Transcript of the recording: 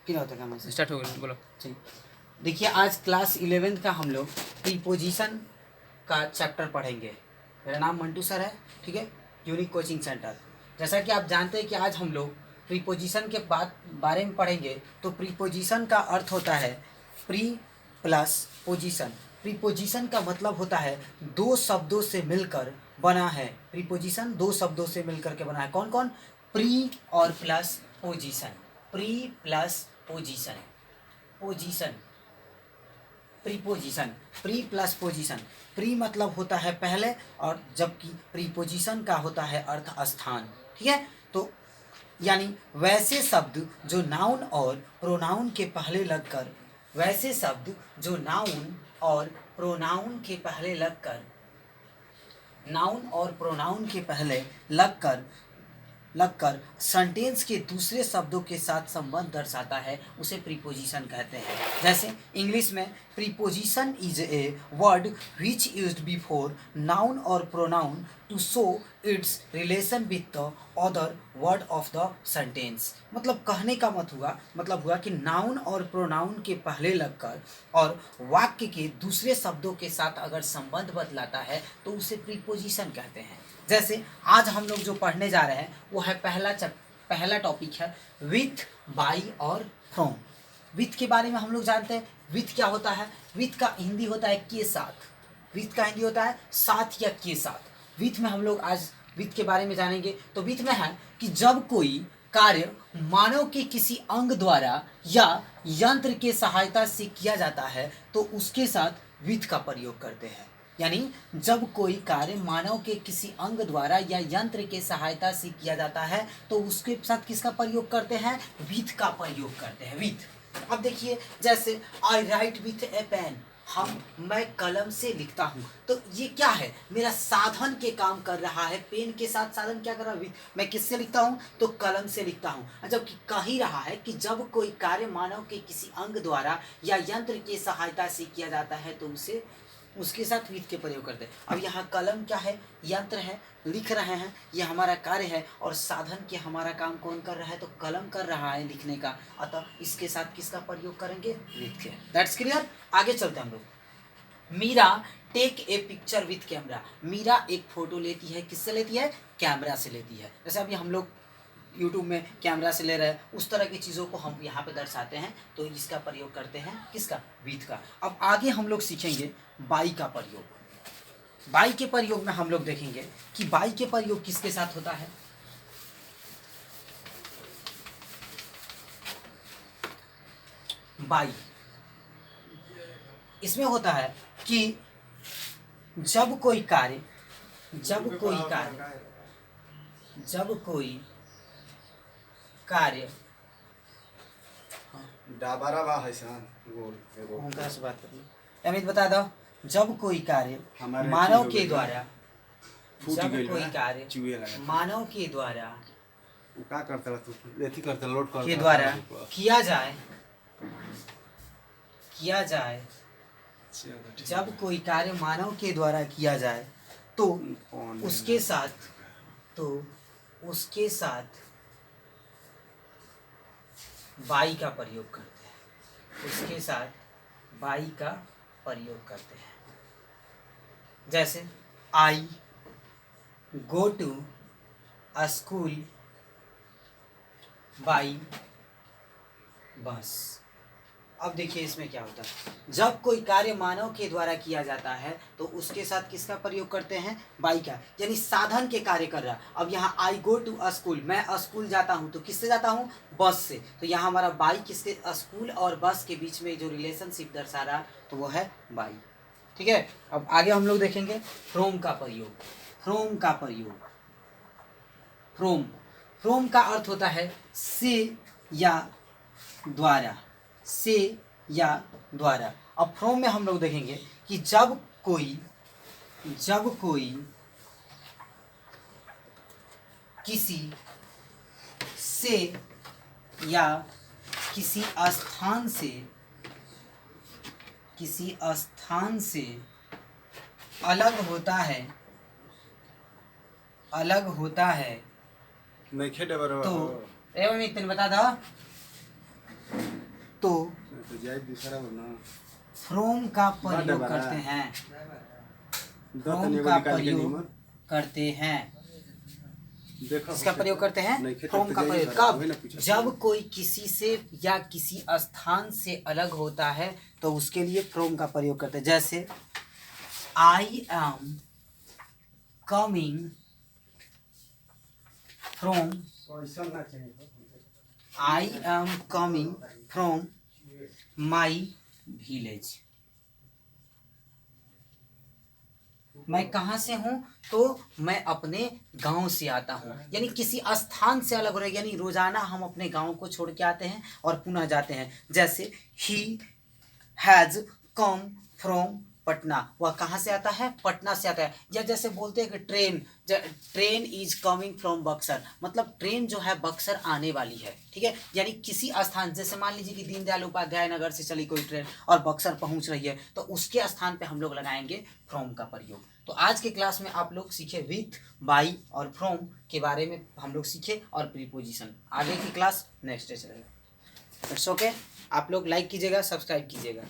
क्या होता है काम से स्टार्ट हो गया, बोलो। चलिए देखिए, आज क्लास 11th का हम लोग प्रीपोजिशन का चैप्टर पढ़ेंगे। मेरा नाम मंटू सर है, ठीक है, यूनिक कोचिंग सेंटर। जैसा कि आप जानते हैं कि आज हम लोग प्रीपोजिशन के बारे में पढ़ेंगे। तो प्रीपोजिशन का अर्थ होता है प्री प्लस पोजीशन। प्रीपोजिशन का मतलब होता है दो शब्दों से मिलकर बना है। प्रीपोजिशन दो शब्दों से मिलकर के बना है। कौन कौन? प्री और plus position. Pre plus position, position, preposition, pre plus position. Pre मतलब होता है पहले, और जबकि प्रीपोजिशन का होता है अर्थ स्थान। ठीक है, तो यानी वैसे शब्द जो नाउन और प्रोनाउन के पहले लगकर, वैसे शब्द जो नाउन और प्रोनाउन के पहले लगकर, नाउन और प्रोनाउन के पहले लगकर सेंटेंस के दूसरे शब्दों के साथ संबंध दर्शाता है, उसे प्रीपोजिशन कहते हैं। जैसे इंग्लिश में preposition is a word which used before noun और pronoun to show its relation with the other word of the sentence. मतलब कहने का मतलब हुआ कि नाउन और प्रोनाउन के पहले लगकर और वाक्य के दूसरे शब्दों के साथ अगर संबंध बतलाता है तो उसे प्रीपोजिशन कहते हैं। जैसे आज हम लोग जो पढ़ने जा रहे हैं वो है पहला टॉपिक है विथ, बाई और फ्रॉम। विथ के बारे में हम लोग जानते हैं। विथ क्या होता है? विथ का हिंदी होता है के साथ। विथ का हिंदी होता है साथ या के साथ। विथ में हम लोग आज विथ के बारे में जानेंगे। तो विथ में है कि जब कोई कार्य मानव के किसी अंग द्वारा या यंत्र के सहायता से किया जाता है तो उसके साथ विथ का प्रयोग करते हैं। यानी जब कोई कार्य मानव के किसी अंग द्वारा या यंत्र के सहायता से किया जाता है तो उसके साथ किसका प्रयोग करते हैं? विथ का प्रयोग करते हैं, विथ। अब देखिए, जैसे आई राइट विथ ए पेन, मैं कलम से लिखता हूँ। तो ये क्या है? मेरा साधन के काम कर रहा है। पेन के साथ साधन क्या कर रहा है? विथ। मैं किससे लिखता हूँ? तो कलम से लिखता हूँ। जबकि कह ही रहा है कि जब कोई कार्य मानव के किसी अंग द्वारा या यंत्र की सहायता से किया जाता है तो उसे उसके साथ विथ के प्रयोग करते हैं। अब यहाँ कलम क्या है? यंत्र है, लिख रहे हैं, ये हमारा कार्य है, और साधन के हमारा काम कौन कर रहा है? तो कलम कर रहा है लिखने का। अतः इसके साथ किसका प्रयोग करेंगे? With K. That's clear. आगे चलते हैं हम लोग। Meera take a picture with camera. Meera एक फोटो लेती है, किससे लेती है? कैमरा से लेती है। जैसे अभी हम लोग यूट्यूब में कैमरा से ले रहे हैं, उस तरह की चीज़ों को हम यहाँ पे दर्शाते हैं, तो इसका प्रयोग करते हैं किसका? विथ का। अब आगे हम लोग सीखेंगे बाई का प्रयोग। बाई के प्रयोग में हम लोग देखेंगे कि बाई के प्रयोग किसके साथ होता है। बाई इसमें होता है कि जब कोई कार्य डाबरा बा है सन गोल उनका से बात करिए। अमित बता दो, जब कोई कार्य हमारे मानव चीज़ के हो गई द्वारा, फूट जब गइल कोई बा, कार्य चूहे लगा मानव के द्वारा वो का करता तू एथी करता लोड करता के द्वारा किया जाए, जब कोई कार्य मानव के द्वारा किया जाए तो उसके साथ बाई का प्रयोग करते हैं। उसके साथ बाई का प्रयोग करते हैं। जैसे I go to school by bus. अब देखिए इसमें क्या होता है, जब कोई कार्य मानव के द्वारा किया जाता है तो उसके साथ किसका प्रयोग करते हैं? बाई का। यानी साधन के कार्य कर रहा। अब यहाँ आई गो टू स्कूल, मैं स्कूल जाता हूँ, तो किससे जाता हूँ? बस से। तो यहाँ हमारा बाई किसके? स्कूल और बस के बीच में जो रिलेशनशिप दर्शा रहा तो वो है बाई। ठीक है, अब आगे हम लोग देखेंगे फ्रॉम का प्रयोग। फ्रॉम का प्रयोग, फ्रॉम का अर्थ होता है से या द्वारा, से या द्वारा। अब फ्रॉम में हम लोग देखेंगे कि जब कोई किसी से या किसी स्थान से अलग होता है नहीं खेडे बराबर तो एवं एक दिन बता दो तो तो जाए दूसरा ना फ्रॉम का प्रयोग बड़ा। करते हैं, दो फ्रॉम तनियो का निकाल के प्रयोग नीमन करते हैं। देखो किसका प्रयोग करते हैं? नहीं, खेत फ्रॉम तो का जाइए प्रयोग सर, वही ना कब? पूछा जब कोई किसी से या किसी स्थान से अलग होता है तो उसके लिए फ्रॉम का प्रयोग करते हैं। जैसे आई एम कमिंग फ्रॉम, ऐसा ना चाहिए I am coming from my village. मैं कहाँ से हूँ? तो मैं अपने गांव से आता हूँ। यानी किसी स्थान से अलग हो रहा है, यानी रोजाना हम अपने गांव को छोड़ के आते हैं और पुनः जाते हैं। जैसे he has come from Patna, वह कहाँ से आता है? पटना से आता है। या जैसे बोलते हैं कि train is coming from Buxar, मतलब ट्रेन जो है बक्सर आने वाली है। ठीक है, यानी किसी स्थान, जैसे मान लीजिए कि दीनदयाल उपाध्याय नगर से चली कोई ट्रेन और बक्सर पहुंच रही है, तो उसके स्थान पे हम लोग लगाएंगे फ्रॉम का प्रयोग। तो आज के क्लास में आप लोग सीखे विथ, बाई और फ्रॉम के बारे में हम लोग सीखे, और प्रीपोजिशन। आगे की क्लास नेक्स्ट डे चलेगा। It's okay. आप लोग लाइक कीजिएगा, सब्सक्राइब कीजिएगा।